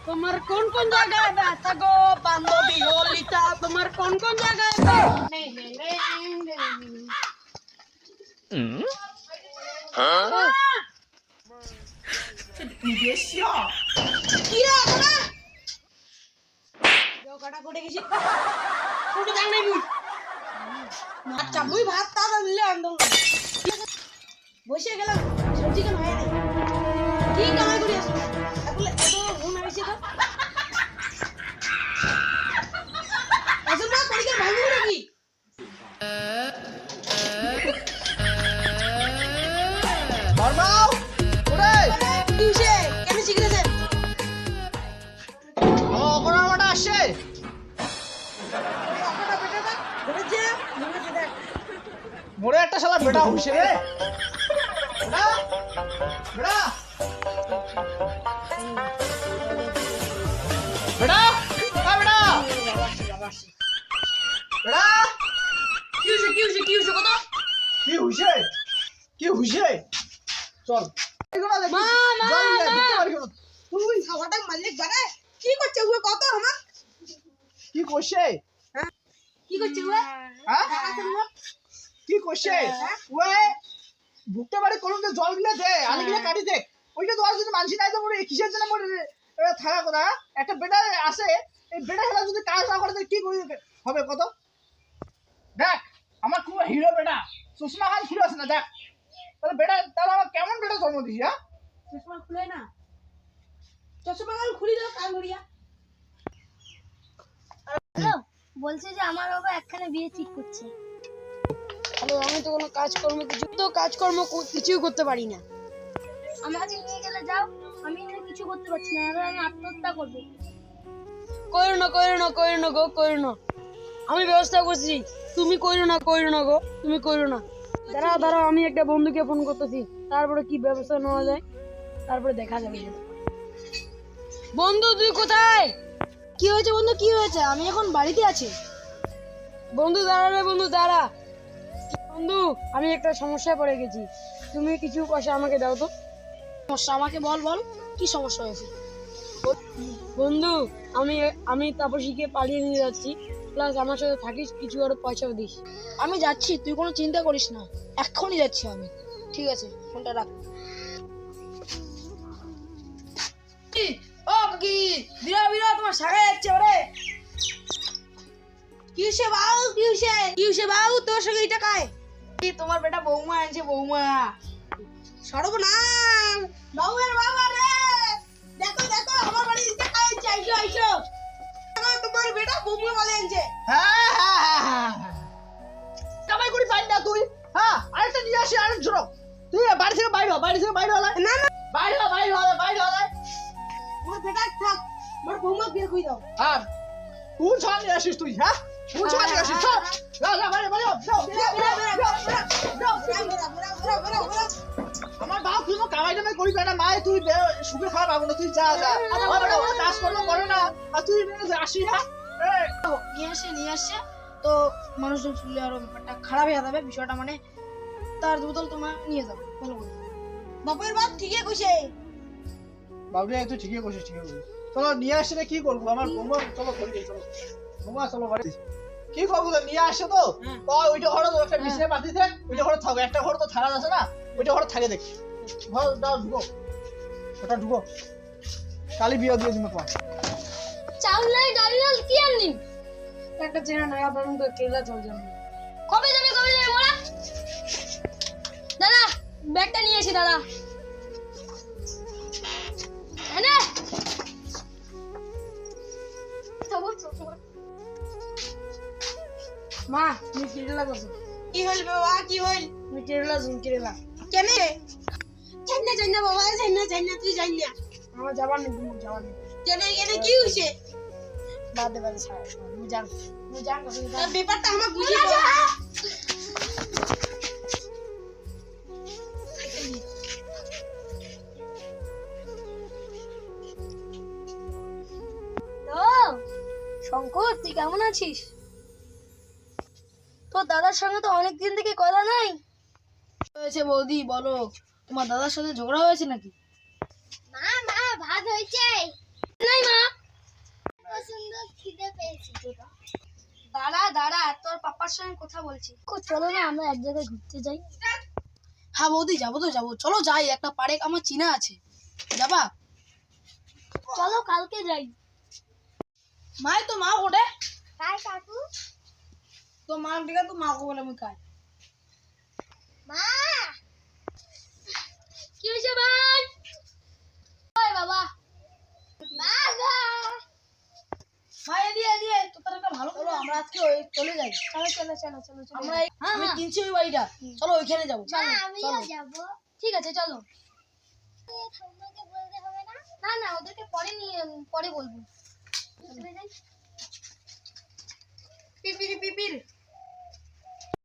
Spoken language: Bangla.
তোমার কোন কোন জায়গায় ব্যথা গো বান্ধবী ললিতা, তোমার কোন কোন জায়গায় বসে গেলাম সবজি কেন হয় কি কামাই করি আসলে এত ঘুম আসছে তো আসলে না পরীক্ষা ভাঙবো নাকি বর্মাও ওরে কিসে কেন শিখেছেন অপরাধটা আসে মোরে একটা শালা বেটা হইছে রে বেটা বেটা বেটা আ বেটা বেটা কি কথা কি হইছে চল এগুলো দেখ মা, মা, জল দে মা। ঢুকতে পারি কেন তুই খাওয়াটা মালিক বাড়ে কি করছে ওগুলো কত আমার কি কইছে কি করছে ওগুলো হ্যাঁ কি কইছে ওই ঢুকতে পারি কোন জল গিলা দে আলি গিলা কাটি দে ওইটা তো আর যদি মানসি নাই তো মোরে কিসের জন্য মোরে থাকা কথা একটা বেটা আছে এই বেটা খেলা যদি কাজ না করে তাহলে কি করি হবে কত দেখ আমার খুব হিরো বেটা সুষমা খান খুলে আছে না দেখ তাহলে বেটা তাহলে আমার কেমন বেটা জন্ম দিছি হ্যাঁ চশমা খুলে না চশমা গাল খুলি দাও কান ধরিয়া হ্যালো বলছে যে আমার বাবা একখানে বিয়ে ঠিক করছে। হ্যালো আমি তো কোনো কাজকর্ম কিছুই করতে পারি না আমাকে নিয়ে গেলে যাও, আমি এখানে কিছু করতে পারছি না, এবার আমি আত্মহত্যা করবো। কইরো না গো আমি ব্যবস্থা করছি তুমি কইরো না গো তুমি কইরো না দাঁড়াও আমি একটা বন্ধুকে ফোন করতেছি তারপরে কি ব্যবস্থা নেওয়া যায় তারপরে দেখা যাবে বন্ধু তুই কোথায় কি হয়েছে বন্ধু কি হয়েছে আমি এখন বাড়িতে আছি বন্ধু দাঁড়া বন্ধু আমি একটা সমস্যায় পড়ে গেছি তুমি কিছু পয়সা আমাকে দাও তো সমস্যা আমাকে বল কি সমস্যা হয়েছে বন্ধু আমি তাপসীকে পালিয়ে নিয়ে যাচ্ছি প্লাস আমার সাথে থাকিস কিছু আরো পয়সাও দিস আমি যাচ্ছি তুই কোনো চিন্তা করিস না এক্ষুনি যাচ্ছি আমি ঠিক আছে ফোনটা রাখ ও কি বিরা তোমার সারা যাচ্ছে ওরে কিসে বাউ তোর সঙ্গে এটা কায় তোমার বেটা বৌমা আনছে বৌমা সর্বনাম বাবুর বাবা রে দেখো আমার বাড়ি দিতে কাইছে আইসো তোমার বেটা বৌমা বলে আনছে হ্যাঁ কামাই করি পাই না তুই হ্যাঁ আরেকটা নিয়ে আসি আরেক ঝরো তুই বাড়ি থেকে বাইরে হলা না বাইরে হলা আমার বেটা থাক আমার বৌমা বিয়ে কই দাও আর কোন ছান নিয়ে আসিস তুই হ্যাঁ কোন ছান নিয়ে আসিস চল যা বাইরে আমার বাপ তুই কামাই টামাই করি না মায়ে তুই সুখে খাওয়া পাবো না তুই যা আমার বেটা কোনো কাজ কর্ম করে না আর তুই আসি না নিয়ে আসছে তো মানুষজন শুনলে আরো ব্যাপারটা খারাপ হয়ে যাবে বিষয়টা মানে তার বোতল তোমার নিয়ে যাও ভালো করে বাপের বাপ ঠিকই কইছে বাবু তুই ঠিকই করছিস চলো নিয়ে আসলে কি করবো আমার বৌমা চলো চলো বাড়ি কি করবো নিয়ে আসে তো ওইটা ঘরে তো একটা বিছানা পাতি থাক ওইটা ঘরে থাকো একটা ঘরে তো থাকা আছে না ওইটা ঘরে থাকে দেখি ঘর দাও ঢুকো ওটা ঢুকো কালি বিয়ে দিয়ে দিন তোমার চাউল নাই ডাল নাই কি আনলি? একটা চেনা নয়া পর্যন্ত কেলা চল যাবে কবে যাবে মোরা? দাদা ব্যাগটা নিয়ে এসি দাদা। এনে মা তুমি কেলা করছো কি হইল বাবা কি হইল তুমি কেলা কেনে জান্না বাবা জান্না তুই জান্না আমার যাবার নেই কেনে কি হইছে বাদে ছাড় তুমি জান ব্যাপারটা আমার বুঝিয়ে দাও তো শঙ্কর তুই কেমন আছিস? তোর দাদার সঙ্গে তো অনেকদিন থেকে কথা নাই। হয়েছে বৌদি বলো তোমার দাদার সাথে ঝগড়া হয়েছে নাকি? মা মা ভাত হয়েছে নাই মা কত সুন্দর খিদে পেয়েছি তোরা দাঁড়া দাঁড়া, তোর পাপার সঙ্গে কথা বলছি। চলো না আমরা এক জায়গায় ঘুরতে যাই হ্যাঁ বৌদি, যাবো তো যাবো, চলো যাই, একটা পার্ক আমার চিনা আছে, যাবা? চলো কালকে যাই মাই তো মা ওঠে, কাই কাকু তো মা দিকে তো মা বলে আমি খাই। মা কি হয়েছে ভাই ওই বাবা বাবা মাই এদিকে এদিকে, তো তার একটা ভালো, চলো আমরা আজকে ওই চলে যাই। চলো চলো চলো চলো চলো আমরা আমি কিনছি ওই বাড়িটা, চলো ওইখানে যাবো। না আমিও যাব ঠিক আছে চলো। ঠাম্মাকে বলতে হবে না না না, ওদেরকে পরে নিয়ে পরে বলবো। চলে যাই